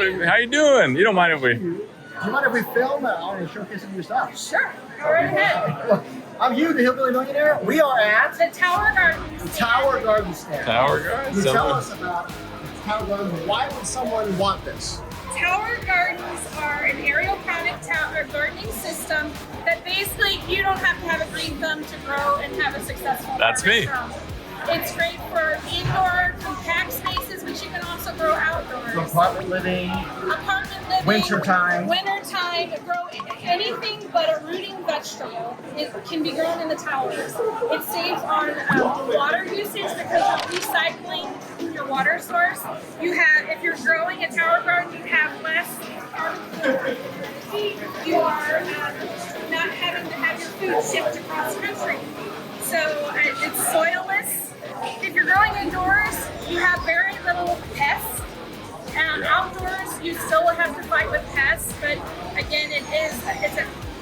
How you doing? You don't mind if we... Do you mind if we film and showcase some new stuff? Sure, go right ahead. I'm Hugh, the Hillbilly Millionaire. We are at The Tower Garden the Tower Garden stand. Tower Garden? Can you tell us about the Tower Garden? Why would someone want this? Tower Gardens are an aeroponic gardening system that basically you don't have to have a green thumb to grow and have a successful That's me. garden. It's great for indoor compact spaces, but you can also grow outdoors. Apartment living, wintertime. Grow anything but a rooting vegetable. It can be grown in the towers. It saves on water usage because you're recycling your water source. You have, if you're growing a tower garden, you have less carbon. You are not having to have your food shipped across country. So it's soilless. If you're growing indoors, you have very little pests. Outdoors, you still have to fight with pests, but again,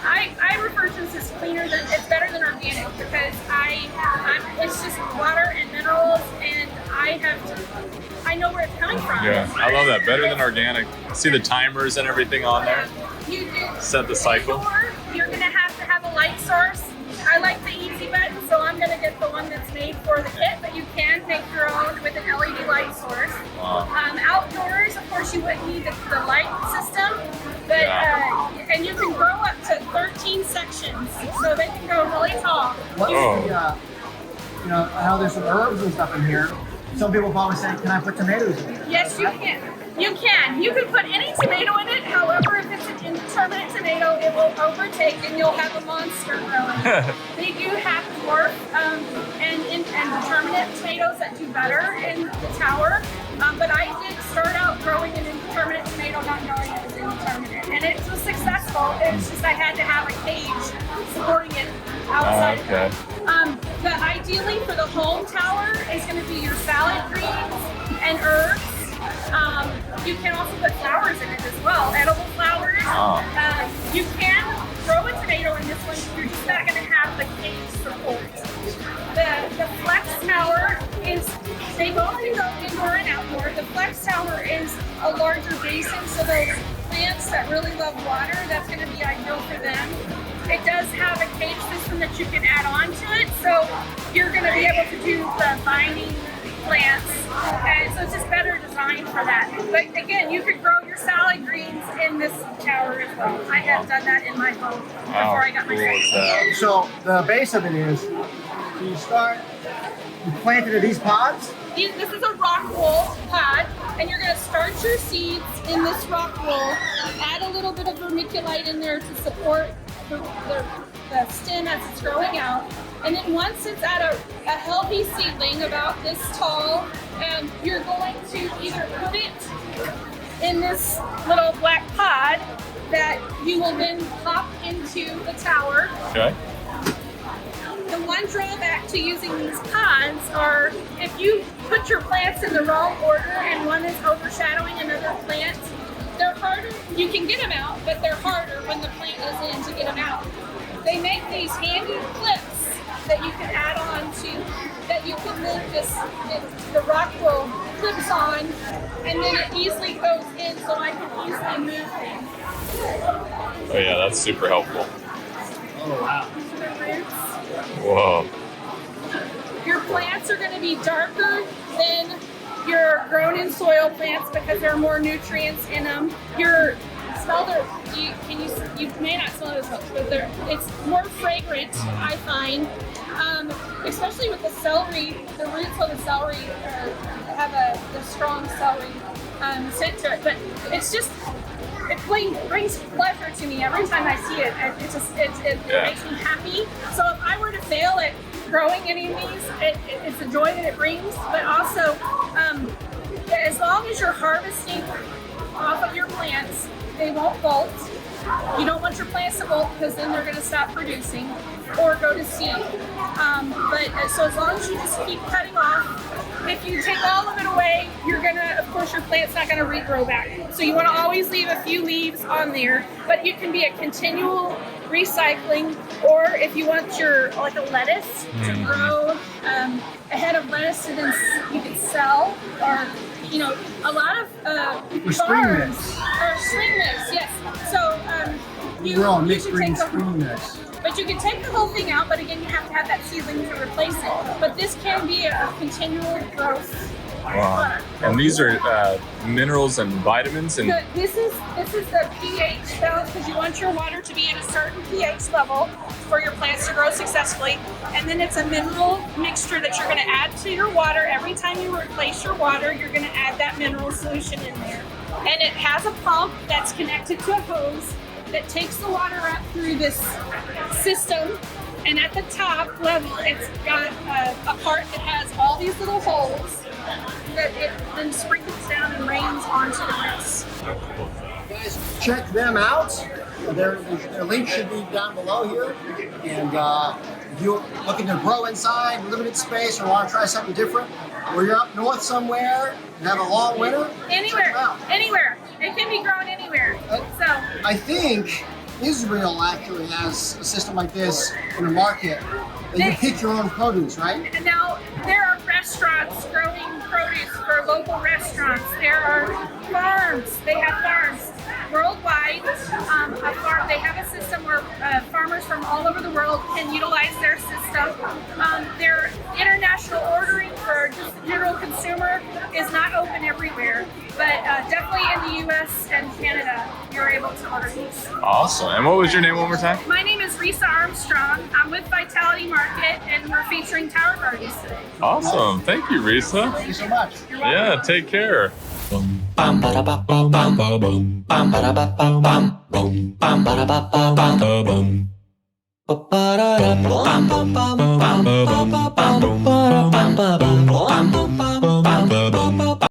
I refer to this as cleaner than, it's better than organic because it's just water and minerals, and I know where it's coming from. Yeah, I love that. Better than organic. See the timers and everything on there? You do. Set the cycle. Indoor, you're going to have a light source. I like the easy button, so I'm going to get the one that's made for the kit, but you can make your own with an LED light source. Wow. Outdoors, of course, you wouldn't need the light system, but and you can grow up to 13 sections, so they can go really tall. What's the, I know there's some herbs and stuff in here. Some people probably say, can I put tomatoes in here? Yes, you can. You can. You can put any tomato in it. However, if it's an indeterminate tomato, it will overtake and you'll have a monster growing. They do have dwarf and determinate tomatoes that do better in the tower. But I did start out growing an indeterminate tomato, not knowing it was indeterminate. And it was successful. It's just I had to have a cage supporting it outside. Okay. But ideally for the home tower is going to be your salad greens and herbs. You can also put flowers in it as well, edible flowers. Oh. You can grow a tomato in this one, you're just not going to have the cage support. The Flex Tower is, they both can go indoor and outdoor. The Flex Tower is a larger basin, so those plants that really love water, that's going to be ideal for them. It does have a cage system that you can add on to it, so you're going to be able to do the vining plants, and so it's just better designed for that. But again, you could grow your salad greens in this tower as well. I have done that in my home before I got my second. So the base of it is, you plant it in these pods? This is a Rockwool pod, and you're going to start your seeds in this Rockwool, add a little bit of vermiculite in there to support the stem as it's growing out. And then once it's at a healthy seedling about this tall, you're going to either put it in this little black pod that you will then pop into the tower. Okay. The one drawback to using these pods are if you put your plants in the wrong order and one is overshadowing another plant, they're harder. You can get them out, but they're harder when the plant is in to get them out. They make these handy clips that you can add on to, that you can move the Rockwool clips on, and then it easily goes in so I can easily move things. Oh yeah, that's super helpful. Oh wow. The roots. Whoa. Your plants are going to be darker than your grown in soil plants because there are more nutrients in them. You may not smell it as much, but it's more fragrant, I find. Especially with the celery, the roots of the celery have a strong celery scent to it. But it brings pleasure to me every time I see it. It makes me happy. So if I were to fail at growing any of these, it's the joy that it brings. But also, as long as you're harvesting off of your plants, they won't bolt. You don't want your plants to bolt because then they're going to stop producing or go to seed. So as long as you just keep cutting off, if you take all of it away, you're gonna, of course, your plant's not gonna regrow back. So you want to always leave a few leaves on there, but you can be a continual recycling, or if you want your like a lettuce to grow head of lettuce to then you can sell, or you know, a lot of Or spring farms mix. or spring mix. Yes. So We're all you mixed can green take the- spring mix. But you can take the whole thing out, but again, you have to have that seedling to replace it. But this can be a continual growth product. And these are minerals and vitamins and This is the pH balance, because you want your water to be at a certain pH level for your plants to grow successfully. And then it's a mineral mixture that you're going to add to your water. Every time you replace your water, you're going to add that mineral solution in there. And it has a pump that's connected to a hose that takes the water up through this system. And at the top level, it's got a part that has all these little holes that it then sprinkles down and rains onto the mix. Guys, check them out. Their link should be down below here. And if you're looking to grow inside, limited space, or want to try something different, or you're up north somewhere and have a long winter, Anywhere, check them out. anywhere. It can be grown anywhere. So I think Israel actually has a system like this in the market. And you pick your own produce, right? and now there are restaurants growing produce for local restaurants. There are farms. They have farms worldwide. They have a system where farmers from all over the world can utilize their system. Their international ordering for just the general consumer is not open everywhere, but definitely in the U.S. and Canada, you're able to order these. awesome. And what was your name one more time? My name is Risa Armstrong. I'm with Vitality Market, and we're featuring Tower Gardens today. Awesome. Thank you, Risa. Thank you so much. Yeah, take care. Bum ba da ba ba bum ba bum bum ba da ba ba bum bum ba da ba ba bum ba bum ba da da bum bum bum bum